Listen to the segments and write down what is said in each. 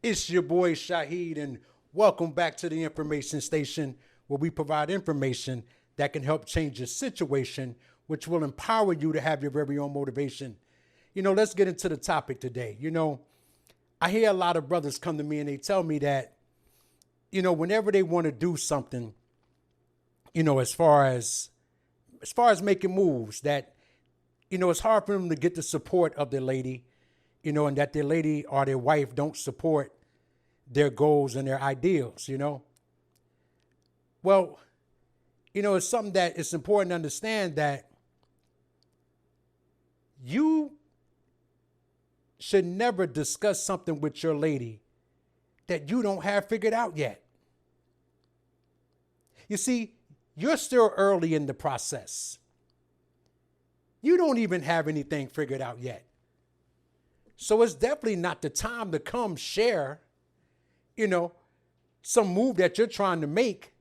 It's your boy Shahid, and welcome back to the information station where we provide information that can help change your situation, which will empower you to have your very own motivation. Let's get into the topic today. I hear a lot of brothers come to me and they tell me that, whenever they want to do something, as far as making moves, that, it's hard for them to get the support of their lady, and that their lady or their wife don't support their goals and their ideals. Well, it's something that it's important to understand that you should never discuss something with your lady that you don't have figured out yet. You see, you're still early in the process. You don't even have anything figured out yet. So it's definitely not the time to come share, some move that you're trying to make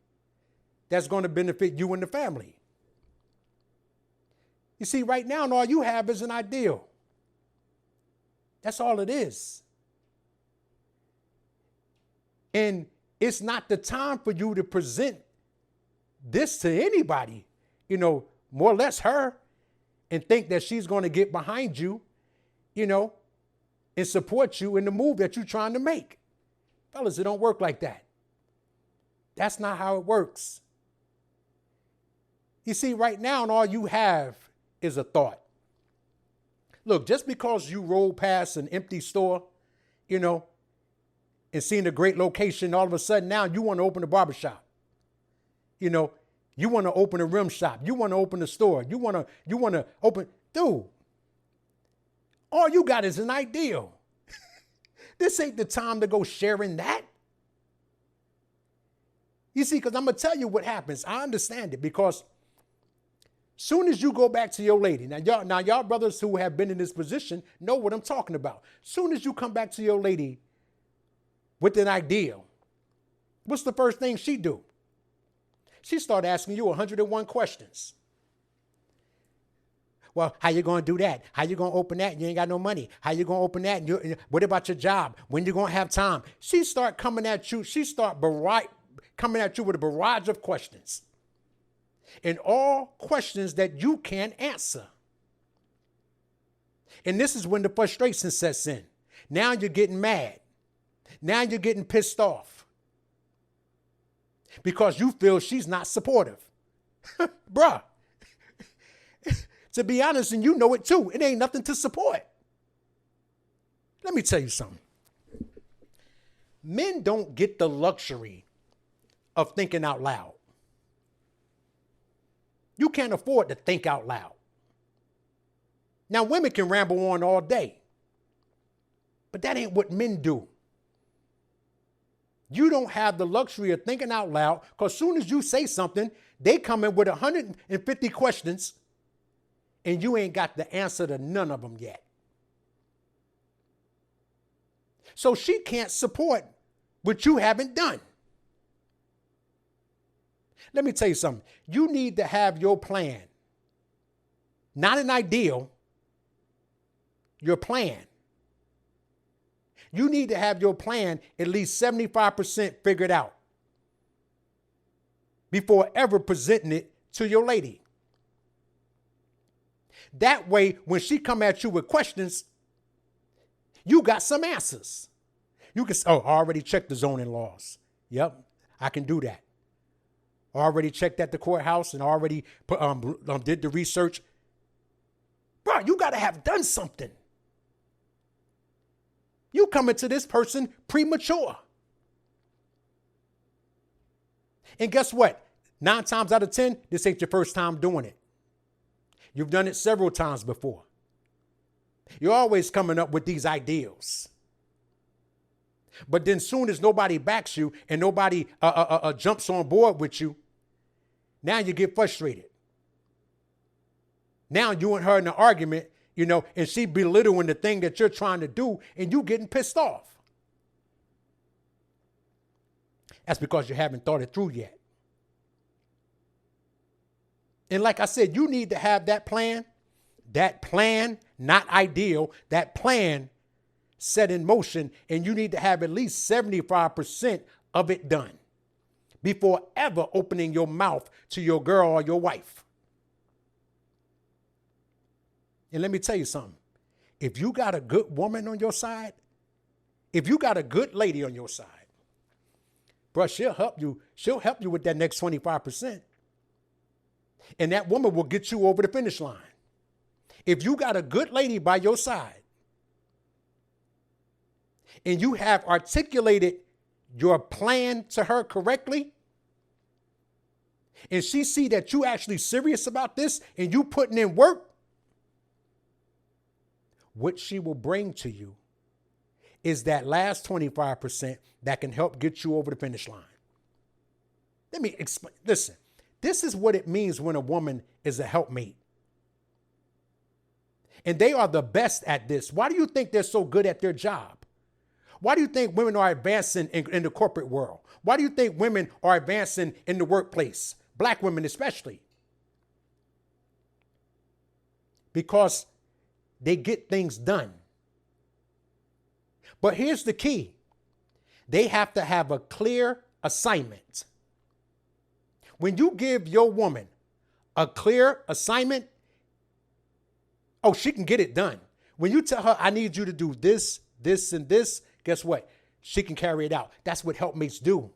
that's going to benefit you and the family. You see, right now, all you have is an ideal. That's all it is. And it's not the time for you to present this to anybody, more or less her, and think that she's going to get behind you, and support you in the move that you're trying to make. Fellas, it don't work like that. That's not how it works. You see, right now, all you have is a thought. Look, just because you roll past an empty store, and seen a great location, all of a sudden now you want to open a barbershop. You want to open a rim shop. You want to open a store. You want to open, dude. All you got is an ideal. This ain't the time to go sharing that. You see, because I'm going to tell you what happens. I understand it because soon as you go back to your lady, now y'all brothers who have been in this position know what I'm talking about. Soon as you come back to your lady with an ideal, what's the first thing she do? She start asking you 101 questions. Well, how you going to do that? How you going to open that? You ain't got no money. How you going to open that? What about your job? When you going to have time? She start coming at you. She start coming at you with a barrage of questions. And all questions that you can't answer. And this is when the frustration sets in. Now you're getting mad. Now you're getting pissed off. Because you feel she's not supportive. Bruh. To be honest, and you know it too, it ain't nothing to support. Let me tell you something. Men don't get the luxury of thinking out loud. You can't afford to think out loud. Now, women can ramble on all day, but that ain't what men do. You don't have the luxury of thinking out loud because as soon as you say something, they come in with 150 questions and you ain't got the answer to none of them yet. So she can't support what you haven't done. Let me tell you something. You need to have your plan, not an ideal, your plan. You need to have your plan at least 75% figured out before ever presenting it to your lady. That way, when she come at you with questions, you got some answers. You can say, I already checked the zoning laws. Yep, I can do that. Already checked at the courthouse and already did the research. Bro, you got to have done something. You coming to this person premature. And guess what? 9 times out of 10, this ain't your first time doing it. You've done it several times before. You're always coming up with these ideals. But then soon as nobody backs you and nobody jumps on board with you, now you get frustrated. Now you and her in an argument, and she belittling the thing that you're trying to do and you getting pissed off. That's because you haven't thought it through yet. And like I said, you need to have that plan, not ideal, that plan set in motion, and you need to have at least 75% of it done before ever opening your mouth to your girl or your wife. And let me tell you something. If you got a good woman on your side, if you got a good lady on your side, bro, she'll help you. She'll help you with that next 25%. And that woman will get you over the finish line. If you got a good lady by your side and you have articulated your plan to her correctly, and she see that you actually serious about this and you putting in work, what she will bring to you is that last 25% that can help get you over the finish line. Let me explain. Listen, this is what it means when a woman is a helpmate. And they are the best at this. Why do you think they're so good at their job? Why do you think women are advancing in the corporate world? Why do you think women are advancing in the workplace? Black women especially. Because they get things done. But here's the key. They have to have a clear assignment. When you give your woman a clear assignment, oh, she can get it done. When you tell her, I need you to do this, this, and this, guess what? She can carry it out. That's what helpmates do.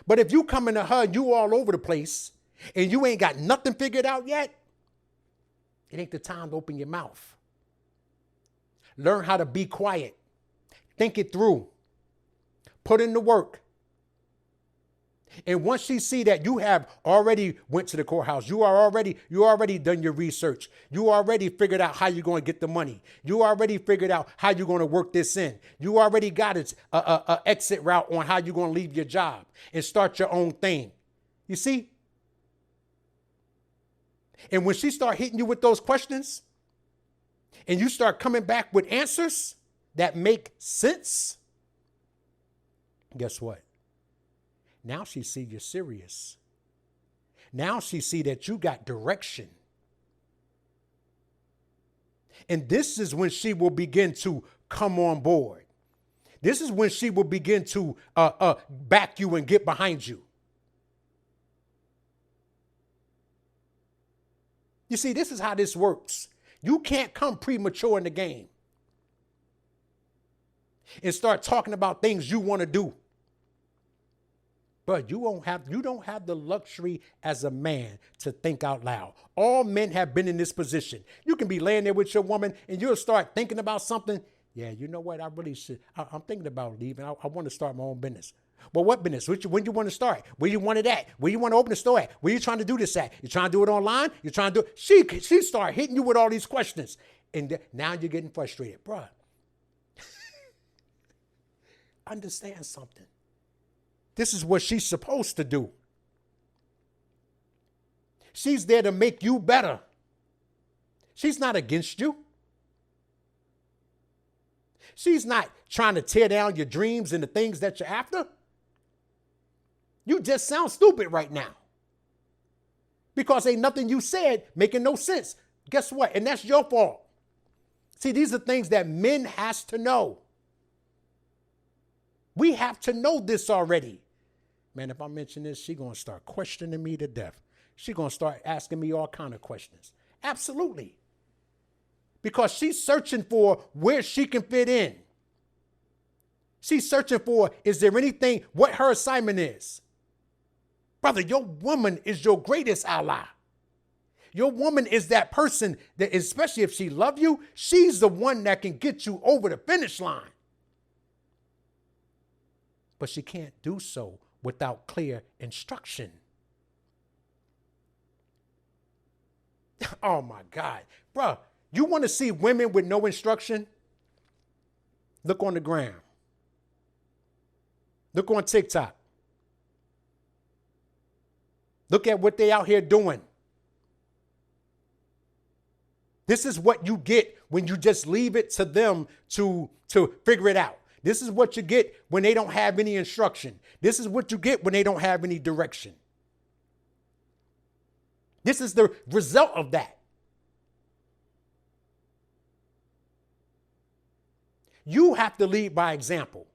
But if you come into her, you all over the place, and you ain't got nothing figured out yet, it ain't the time to open your mouth. Learn how to be quiet. Think it through. Put in the work. And once she see that you have already went to the courthouse, you already done your research. You already figured out how you're going to get the money. You already figured out how you're going to work this in. You already got a exit route on how you're going to leave your job and start your own thing. You see? And when she start hitting you with those questions and you start coming back with answers that make sense, guess what? Now she see you're serious. Now she see that you got direction. And this is when she will begin to come on board. This is when she will begin to back you and get behind you. You see, this is how this works. You can't come premature in the game and start talking about things you want to do. But you don't have the luxury as a man to think out loud. All men have been in this position. You can be laying there with your woman and you'll start thinking about something. Yeah, you know what? I really should. I'm thinking about leaving. I want to start my own business. Well, what business? When you want to start? Where you want it at? Where you want to open the store at? Where you trying to do this at? You trying to do it online? You trying to do it? She start hitting you with all these questions. And now you're getting frustrated. Bruh, understand something. This is what she's supposed to do. She's there to make you better. She's not against you. She's not trying to tear down your dreams and the things that you're after. You just sound stupid right now. Because ain't nothing you said making no sense. Guess what? And that's your fault. See, these are things that men has to know. We have to know this already. Man, if I mention this, she's going to start questioning me to death. She's going to start asking me all kind of questions. Absolutely. Because she's searching for where she can fit in. She's searching for, is there anything, what her assignment is. Brother, your woman is your greatest ally. Your woman is that person that, especially if she loves you, she's the one that can get you over the finish line. But she can't do so without clear instruction. Oh my God. Bro, you want to see women with no instruction? Look on the gram. Look on TikTok. Look at what they out here doing. This is what you get when you just leave it to them to figure it out. This is what you get when they don't have any instruction. This is what you get when they don't have any direction. This is the result of that. You have to lead by example.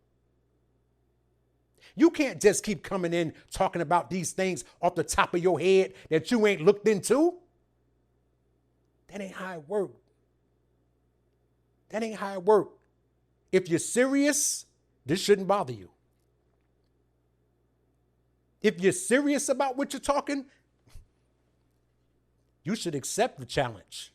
You can't just keep coming in talking about these things off the top of your head that you ain't looked into. That ain't how it works. That ain't how it works. If you're serious, this shouldn't bother you. If you're serious about what you're talking, you should accept the challenge.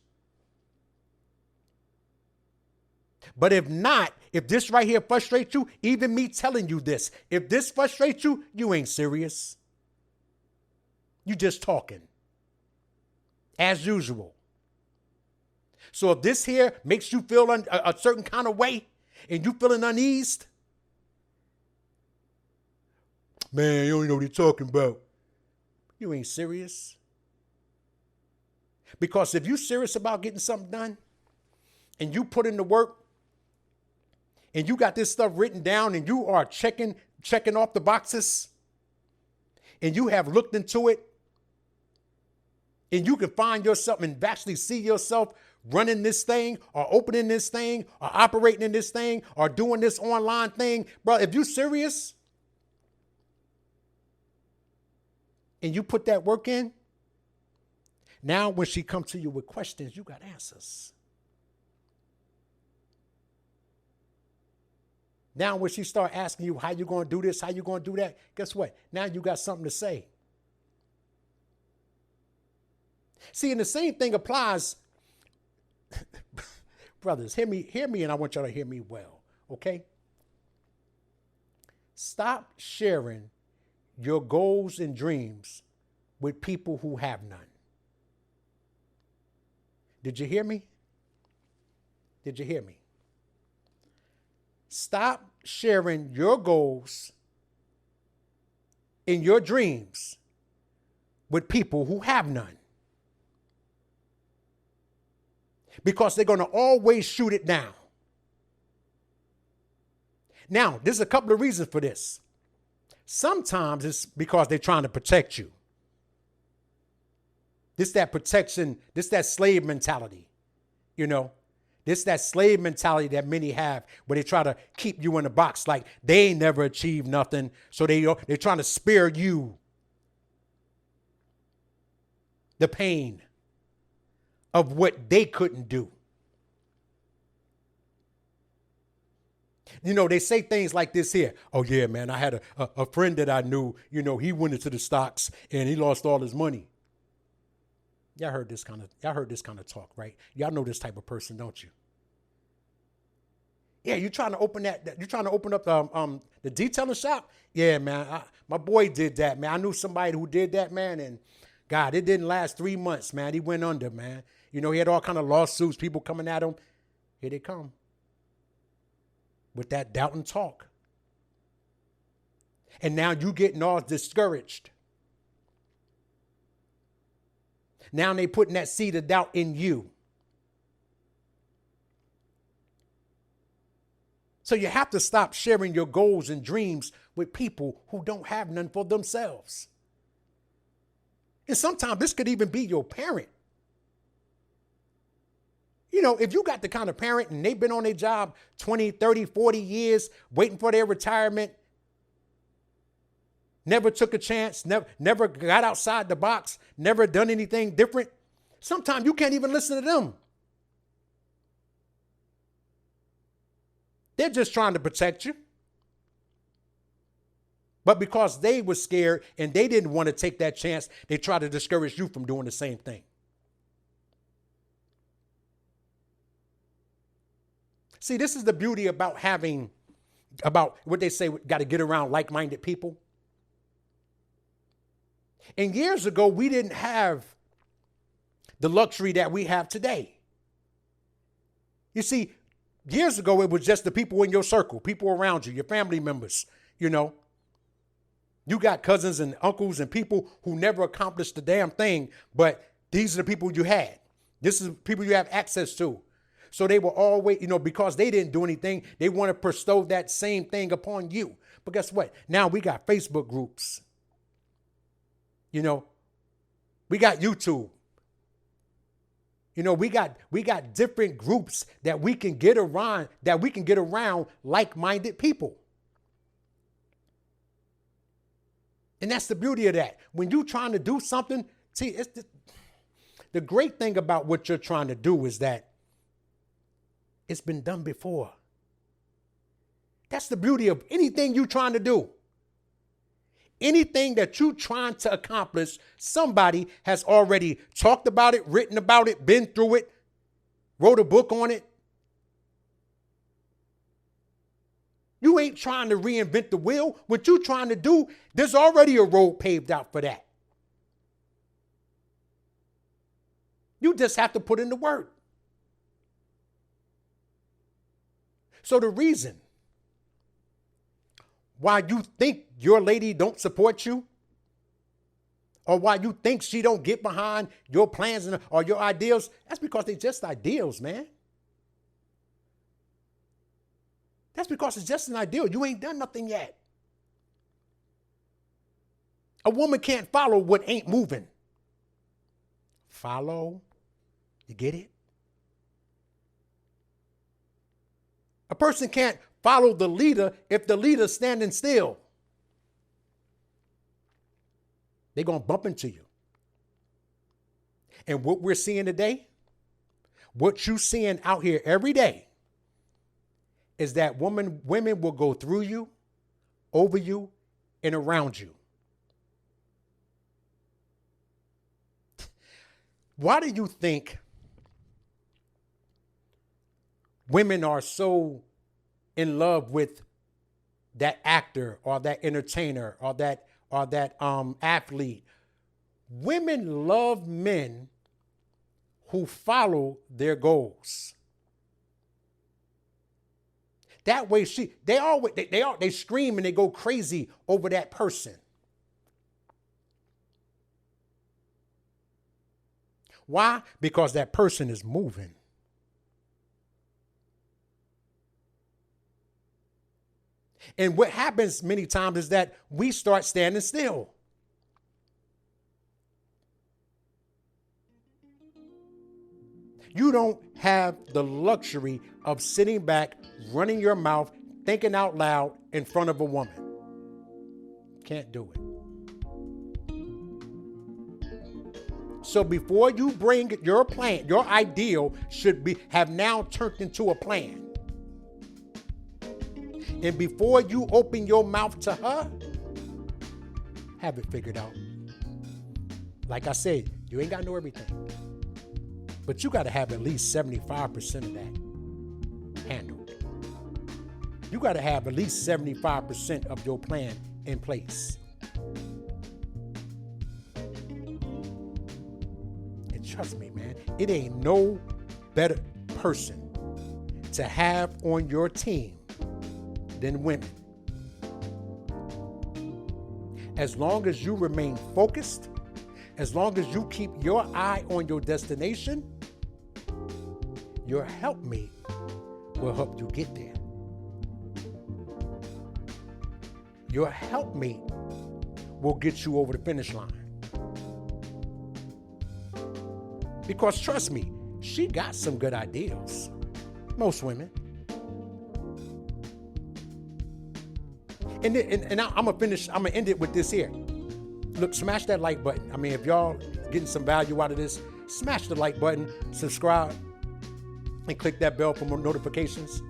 But if not, if this right here frustrates you, even me telling you this, if this frustrates you, you ain't serious. You just talking. As usual. So if this here makes you feel a certain kind of way and you feeling uneased, man, you don't know what you're talking about. You ain't serious. Because if you're serious about getting something done and you put in the work and you got this stuff written down and you are checking off the boxes and you have looked into it and you can find yourself and actually see yourself running this thing or opening this thing or operating in this thing or doing this online thing, bro, if you're serious and you put that work in, now when she comes to you with questions, you got answers. Now when she start asking you how you going to do this, how you going to do that, guess what? Now you got something to say. See, and the same thing applies. Brothers, hear me, and I want y'all to hear me well, okay? Stop sharing your goals and dreams with people who have none. Did you hear me? Did you hear me? Stop sharing your goals and your dreams with people who have none. Because they're going to always shoot it down. Now, there's a couple of reasons for this. Sometimes it's because they're trying to protect you. This that protection, this that slave mentality, you know. This that slave mentality that many have where they try to keep you in a box like they ain't never achieved nothing. So they're trying to spare you the pain of what they couldn't do. You know, they say things like this here. Oh, yeah, man, I had a friend that I knew, you know, he went into the stocks and he lost all his money. Y'all heard this kind of talk, right? Y'all know this type of person, don't you? Yeah, you're trying to open up the detailing shop? Yeah, man, my boy did that, man. I knew somebody who did that, man, and God, it didn't last 3 months, man. He went under, man. You know, he had all kind of lawsuits, people coming at him. Here they come with that doubt and talk. And now you getting all discouraged. Now they putting that seed of doubt in you. So you have to stop sharing your goals and dreams with people who don't have none for themselves. And sometimes this could even be your parent. You know, if you got the kind of parent and they've been on their job 20, 30, 40 years, waiting for their retirement, never took a chance, never got outside the box, never done anything different. Sometimes you can't even listen to them. They're just trying to protect you. But because they were scared and they didn't want to take that chance, they try to discourage you from doing the same thing. See, this is the beauty about what they say, got to get around like-minded people. And years ago, we didn't have the luxury that we have today. You see, years ago, it was just the people in your circle, people around you, your family members, you know. You got cousins and uncles and people who never accomplished the damn thing, but these are the people you had. This is people you have access to. So they were always, you know, because they didn't do anything, they want to bestow that same thing upon you. But guess what? Now we got Facebook groups. You know, we got YouTube. You know, we got different groups that we can get around like-minded people. And that's the beauty of that. When you're trying to do something, see, it's the great thing about what you're trying to do is that it's been done before. That's the beauty of anything you're trying to do. Anything that you're trying to accomplish, somebody has already talked about it, written about it, been through it, wrote a book on it. You ain't trying to reinvent the wheel. What you're trying to do, there's already a road paved out for that. You just have to put in the work. So the reason why you think your lady don't support you, or why you think she don't get behind your plans or your ideals, that's because they're just ideals, man. That's because it's just an ideal. You ain't done nothing yet. A woman can't follow what ain't moving. Follow? You get it? A person can't follow the leader if the leader's standing still. They're going to bump into you. And what we're seeing today, what you're seeing out here every day, is that women will go through you, over you, and around you. Why do you think women are so in love with that actor or that entertainer or that athlete? Women love men who follow their goals. That way they scream and they go crazy over that person. Why? Because that person is moving. And what happens many times is that we start standing still. You don't have the luxury of sitting back, running your mouth, thinking out loud in front of a woman. Can't do it. So before you bring your plan, your ideal should have now turned into a plan. And before you open your mouth to her, have it figured out. Like I said, you ain't got to know everything. But you got to have at least 75% of that handled. You got to have at least 75% of your plan in place. And trust me, man, it ain't no better person to have on your team than women. As long as you remain focused, as long as you keep your eye on your destination, your helpmate will help you get there. Your helpmate will get you over the finish line. Because trust me, she got some good ideals. Most women. And I'm gonna end it with this here. Look, smash that like button. I mean, if y'all getting some value out of this, smash the like button, subscribe, and click that bell for more notifications.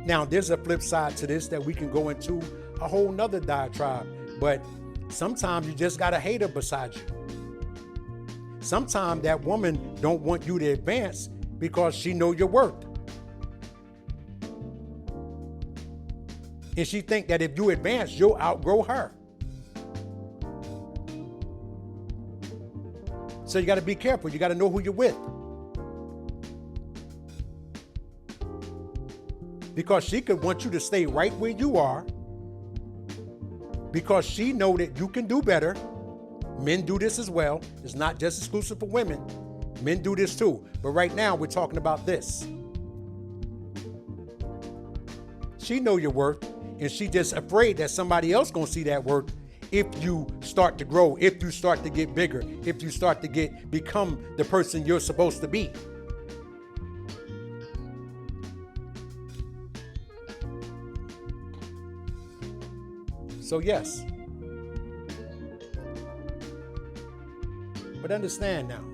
Now, there's a flip side to this that we can go into a whole nother diatribe, but sometimes you just got a hater beside you. Sometimes that woman don't want you to advance because she know your worth. And she think that if you advance, you'll outgrow her. So you got to be careful. You got to know who you're with. Because she could want you to stay right where you are because she know that you can do better. Men do this as well. It's not just exclusive for women. Men do this too. But right now we're talking about this. She know your worth, and she just afraid that somebody else gonna see that worth if you start to grow, if you start to get bigger, if you start to become the person you're supposed to be. So yes. But understand now,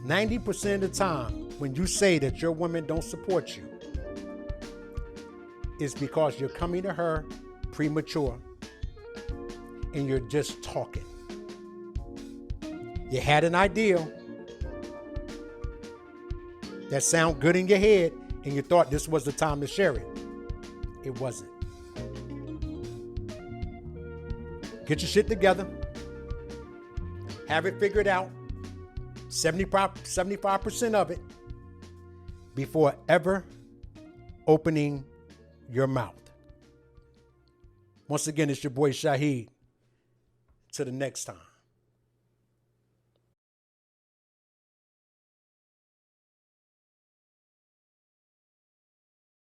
90% of the time when you say that your woman don't support you, it's because you're coming to her premature and you're just talking. You had an idea that sounded good in your head and you thought this was the time to share it. It wasn't. Get your shit together. Have it figured out. 75% of it before ever opening your mouth. Once again, it's your boy Shaheed. Till the next time.